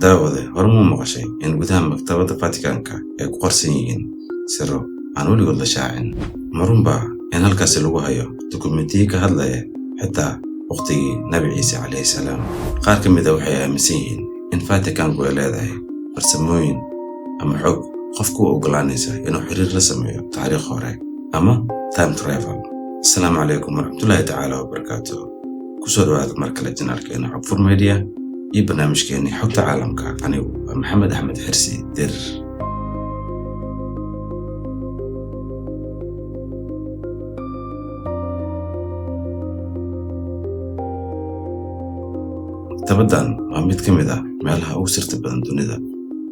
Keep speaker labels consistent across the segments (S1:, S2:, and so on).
S1: daawade hormuu maqashay in gudaha maktabadda Vaticanka ay ku qarsan yihiin siro aan weligood la shaacin. Marunba in halkaasi lagu hayo dukumeentiyo ka hadlaya xitaa waqtigii Nabi Ciise calayhi salaam. Qaar ka mid ah waxay aaminsan yihiin in Vaticanku ay leedahay farsamooyin ama xog qofku u ogolaanaysa inuu xiriir la sameeyo taariikh hore ama time travel. Assalaamu calaykum warahmatullaahi ta'ala wabarakaatuh. Kusoo dhawaada mar kale janaalkeena Xog Media iyo barnaamijkeena Xogta Caalamka. Anigu waa Maxamed Axmed Xirsi Dir. Tabadan waa mid ka mid ah meelaha ugu sirta badan dunida,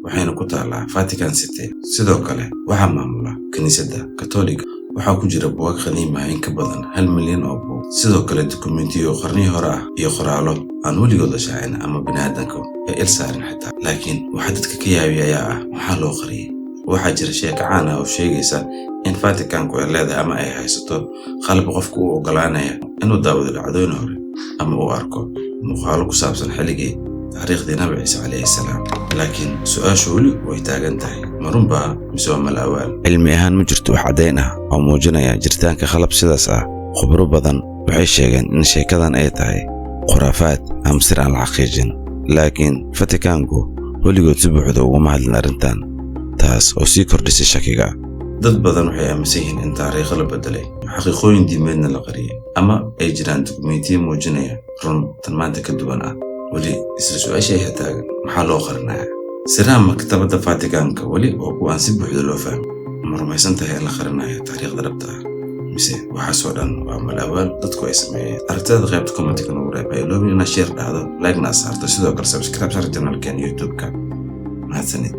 S1: waxayna ku taalaa Vatican City. Sidoo kale waxaa maamula kaniisadda Katoolig. waxaa ku jira buugaag qadiimi ah in ka badan 1 milyan oo buug. Sidoo kale dukumeentiyo qarniyo hore ah iyo qoraallo aan weligood la shaacin ama bini'aadanku ay il saarin xitaa. Laakiin waxa dadka ka yaabiyay ayaa ah maxaa loo qariyay. waxaa jira sheeko caan ah oo sheegaysa in Vaticanku ay leedahay ama ay haysato qalab qofku u ogolaanaya inuu daawado dhacdooyin hore ama uu arko muuqaallo ku saabsan xilligii taariikhdii Nabi Ciise calayhi salaam. laakiin su'aashu weli way taagan tahay, marunba mise waa malawaal? Cilmi ahaan ma jirto wax caddayn ah oo muujinaya jiritaanka qalab sidaas ah. khubaro badan waxay sheegeen in sheekadan ay tahay khuraafaad ama sir aan la xaqiijin. laakiin Vaticanku weligood si buuxda uguma hadlin arrintan, taas oo sii kordhisay shakiga. dad badan waxay aaminsan yihiin in taariikho la bedelay, xaqiiqooyin diimeedna la qariyay, ama ay jiraan dukumeentiyo muujinaya run tan maanta ka duwan ah. weli isla su'aashay taagan, maxaa loo qarinayaa? siraha maktabadda Vaticanka weli waa kuwa aan si buuxda loo fahmin. ma rumaysan tahay in la qarinayo taariikhda dhabta ah, mise waxaasoo dhan waa malawaal dadku ay sameeyeen? aragtida qaybta commentka nagu reeb. ay loobin inaad share dhahdo, like na saarto, sidoo kale subscribe saar channelkan YouTube-ka. mahadsanid.